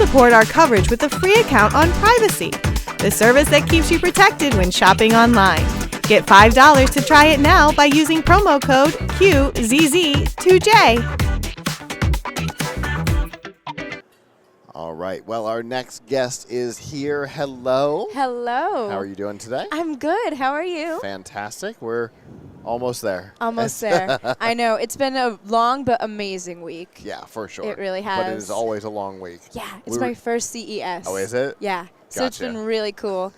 support our coverage with a free account on Privacy, the service that keeps you protected when shopping online. Get $5 to try it now by using promo code QZZ2J. All right. Well, our next guest is here. Hello. Hello. How are you doing today? I'm good. How are you? Fantastic. We're almost there. Almost there. I know. It's been a long but amazing week. Yeah, for sure. It really has. But it is always a long week. Yeah. It's my first CES. Oh, is it? Yeah. So it's Gotcha. been really cool.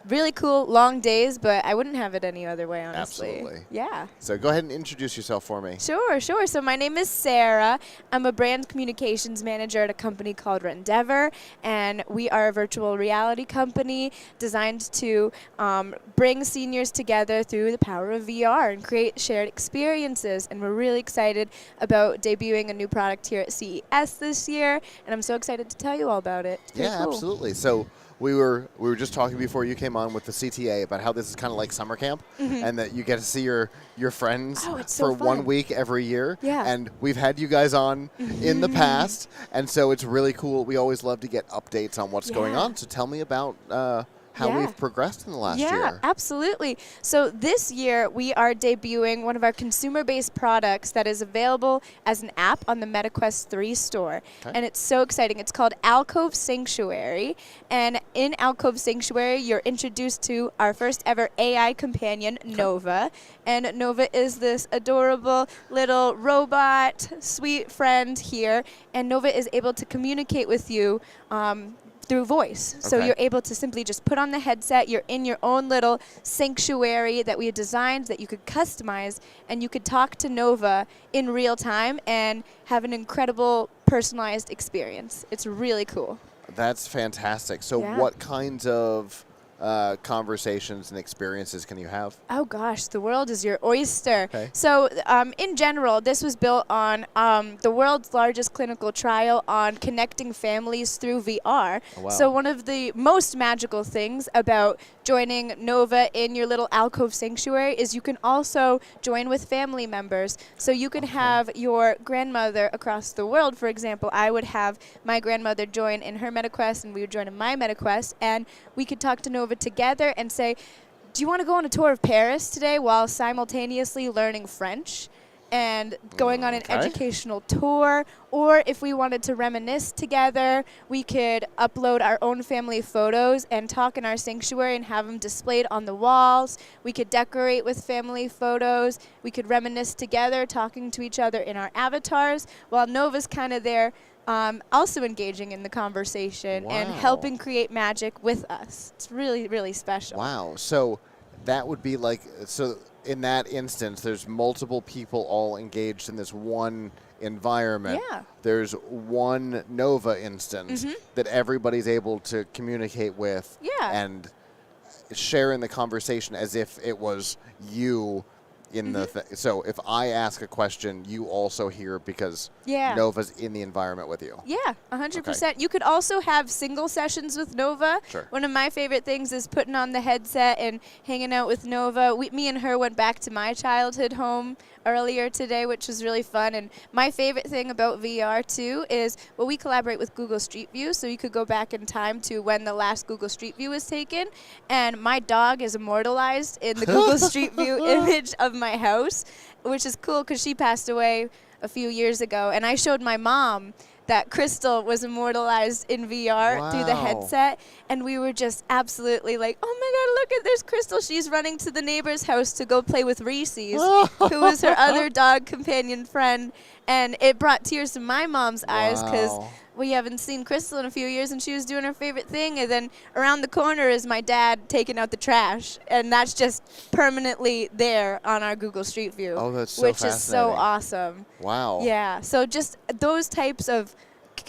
Really cool, long days, but I wouldn't have it any other way, honestly. Absolutely. Yeah. So go ahead and introduce yourself for me. Sure. So my name is Sarah. I'm a brand communications manager at a company called Rendever, and we are a virtual reality company designed to bring seniors together through the power of VR and create shared experiences. And we're really excited about debuting a new product here at CES this year, and I'm so excited to tell you all about it. It's pretty Yeah, cool. absolutely. So we were just talking before you came on with the CTA about how this is kind of like summer camp, and that you get to see your friends it's so for 1 fun. week every year. Yeah. And we've had you guys on in the past, and so it's really cool. We always love to get updates on what's going Yeah. on. So tell me about how Yeah. we've progressed in the last Yeah, year. absolutely. So this year we are debuting one of our consumer-based products that is available as an app on the MetaQuest 3 store. Okay. And it's so exciting. It's called Alcove Sanctuary. And in Alcove Sanctuary, you're introduced to our first ever AI companion, Nova. And Nova is this adorable little robot, sweet friend here. And Nova is able to communicate with you through voice. So Okay. you're able to simply just put on the headset. You're in your own little sanctuary that we had designed that you could customize, and you could talk to Nova in real time and have an incredible personalized experience. It's really cool. That's fantastic. So Yeah. what kinds of conversations and experiences can you have? Oh gosh, the world is your oyster. Okay. So in general, this was built on the world's largest clinical trial on connecting families through VR. Oh, wow. So one of the most magical things about joining Nova in your little Alcove Sanctuary is you can also join with family members. So you can have your grandmother across the world, for example. I would have my grandmother join in her MetaQuest, and we would join in my MetaQuest, and we could talk to Nova together and say, do you want to go on a tour of Paris today while simultaneously learning French and going on an Okay. educational tour? Or if we wanted to reminisce together, we could upload our own family photos and talk in our sanctuary and have them displayed on the walls. We could decorate with family photos. We could reminisce together, talking to each other in our avatars, while Nova's kind of there also engaging in the conversation and Wow. helping create magic with us. It's really, really special. Wow. So that would be like, so in that instance, there's multiple people all engaged in this one environment. Yeah. There's one Nova instance that everybody's able to communicate with Yeah. and share in the conversation as if it was you in the so if I ask a question, you also hear because Yeah. Nova's in the environment with you. Yeah, 100%. You could also have single sessions with Nova. Sure. One of my favorite things is putting on the headset and hanging out with Nova. Me and her went back to my childhood home earlier today, which was really fun. And my favorite thing about VR, too, is, well, we collaborate with Google Street View, so you could go back in time to when the last Google Street View was taken. And my dog is immortalized in the Google Street View image of my house, which is cool because she passed away a few years ago. And I showed my mom that Crystal was immortalized in VR through the Wow. headset, and we were just absolutely like, oh my God, look at this Crystal. She's running to the neighbor's house to go play with Reese's, who was her other dog companion friend. And it brought tears to my mom's eyes because Wow. we haven't seen Crystal in a few years, and she was doing her favorite thing. And then around the corner is my dad taking out the trash, and that's just permanently there on our Google Street View. Oh, that's so which is so fascinating. awesome. Wow. Yeah, so just those types of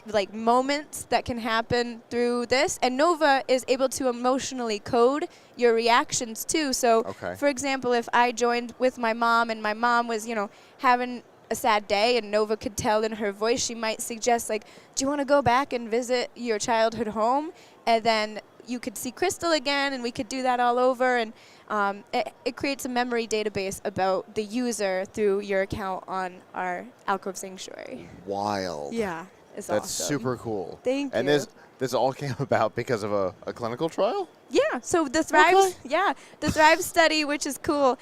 like moments that can happen through this, and Nova is able to emotionally code your reactions too. So Okay. for example, if I joined with my mom and my mom was, having a sad day and Nova could tell in her voice, she might suggest like, do you want to go back and visit your childhood home? And then you could see Crystal again, and we could do that all over. And it creates a memory database about the user through your account on our Alcove Sanctuary. Wild. Yeah, is That's awesome. super cool. Thank and you. And this all came about because of a clinical trial? Yeah, so the Thrive study, which is cool.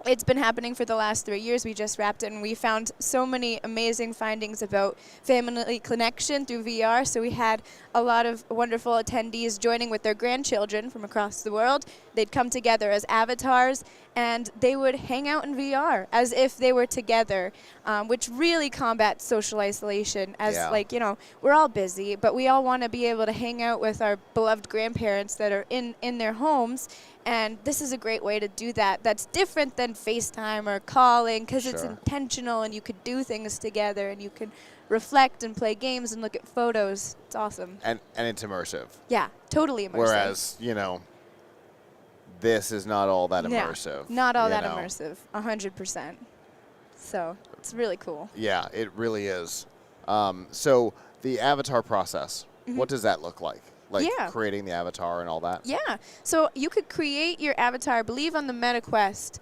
It's been happening for the last 3 years. We just wrapped it, and we found so many amazing findings about family connection through VR. So we had a lot of wonderful attendees joining with their grandchildren from across the world. They'd come together as avatars, and they would hang out in VR as if they were together, which really combats social isolation. As we're all busy, but we all want to be able to hang out with our beloved grandparents that are in their homes. And this is a great way to do that. That's different than FaceTime or calling, because it's intentional, and you could do things together, and you can reflect and play games and look at photos. It's awesome. And it's immersive. Yeah, totally immersive. Whereas, this is not all that immersive. Yeah, not all that immersive, 100%. So it's really cool. Yeah, it really is. So the avatar process, what does that look like? Creating the avatar and all that? Yeah. So you could create your avatar, I believe, on the MetaQuest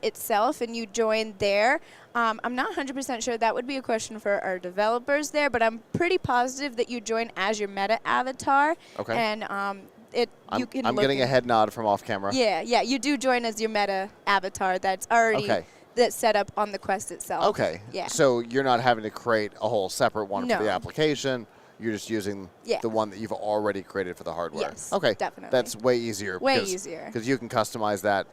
itself, and you join there. I'm not 100% sure. That would be a question for our developers there, but I'm pretty positive that you join as your Meta avatar. Okay. And I'm getting a head nod from off camera. Yeah, you do join as your Meta avatar that's already that's set up on the Quest itself. Okay. Yeah. So you're not having to create a whole separate one for the application. You're just using the one that you've already created for the hardware. Yes, okay, definitely. That's way easier. Because you can customize that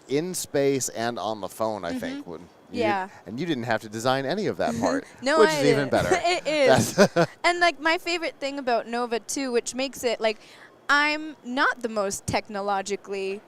in space and on the phone, I think. And you didn't have to design any of that part, no, which is even better. It is. And my favorite thing about Nova too, which makes it I'm not the most technologically,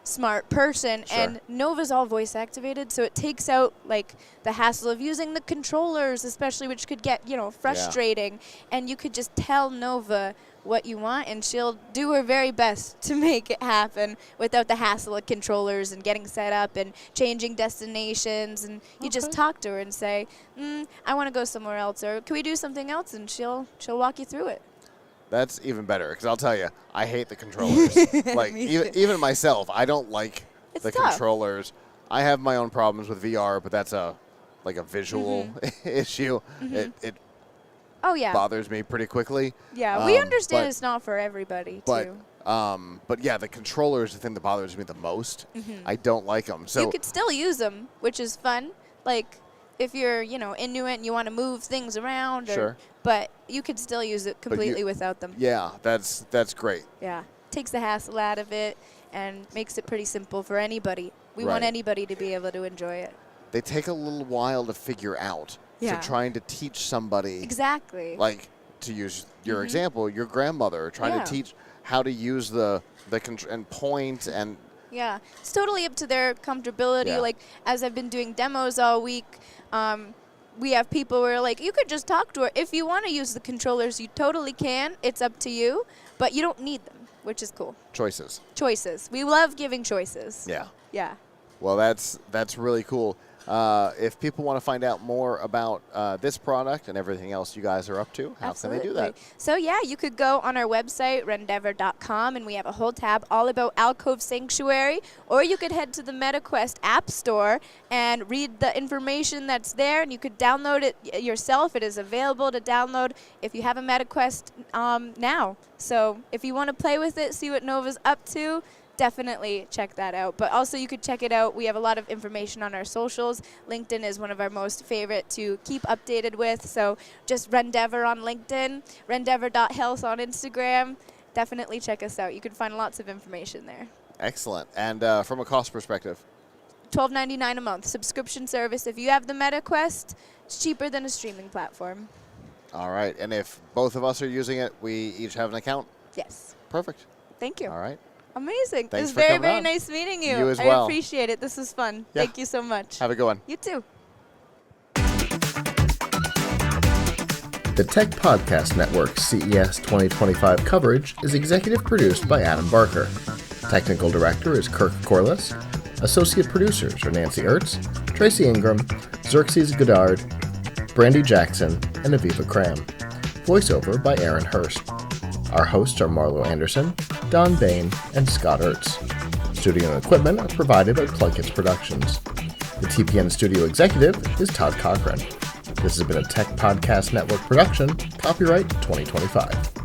smart person, and Nova's all voice activated, so it takes out the hassle of using the controllers, especially, which could get frustrating. And you could just tell Nova what you want, and she'll do her very best to make it happen without the hassle of controllers and getting set up and changing destinations. And you just talk to her and say, I want to go somewhere else, or can we do something else, and she'll walk you through it. That's even better, because I'll tell you, I hate the controllers. Even myself, I don't like the controllers. I have my own problems with VR, but that's a visual issue. It bothers me pretty quickly. Yeah, we understand it's not for everybody, too. But yeah, the controller is the thing that bothers me the most. I don't like them. So you could still use them, which is fun. If you're, Inuit and you want to move things around, but you could still use it completely without them. Yeah, that's great. Yeah, takes the hassle out of it and makes it pretty simple for anybody. We want anybody to be able to enjoy it. They take a little while to figure out. Yeah. So trying to teach somebody. Exactly. To use your example, your grandmother, trying to teach how to use the and point and. Yeah, it's totally up to their comfortability. Yeah. As I've been doing demos all week, we have people who are you could just talk to her. If you want to use the controllers, you totally can. It's up to you, but you don't need them, which is cool. Choices. We love giving choices. Yeah. Yeah. Well, that's really cool. If people want to find out more about this product and everything else you guys are up to, how can they do that? So, you could go on our website, rendever.com, and we have a whole tab all about Alcove Sanctuary, or you could head to the MetaQuest App Store and read the information that's there, and you could download it yourself. It is available to download if you have a MetaQuest now. So if you want to play with it, see what Nova's up to, definitely check that out. But also you could check it out. We have a lot of information on our socials. LinkedIn is one of our most favorite to keep updated with. So just Rendever on LinkedIn, rendever.health on Instagram. Definitely check us out. You can find lots of information there. Excellent. And from a cost perspective? $12.99 a month. Subscription service. If you have the MetaQuest, it's cheaper than a streaming platform. All right. And if both of us are using it, we each have an account? Yes. Perfect. Thank you. All right. Amazing. Thanks it was very, very on. nice meeting you. You as well. I appreciate it. This was fun. Yeah. Thank you so much. Have a good one. You too. The Tech Podcast Network CES 2025 coverage is executive produced by Adam Barker. Technical director is Kirk Corliss. Associate producers are Nancy Ertz, Tracy Ingram, Xerxes Goddard, Brandy Jackson, and Aviva Cram. Voiceover by Aaron Hurst. Our hosts are Marlo Anderson, Don Bain, and Scott Ertz. Studio and equipment are provided by PLUGHITZ Productions. The TPN studio executive is Todd Cochran. This has been a Tech Podcast Network production, copyright 2025.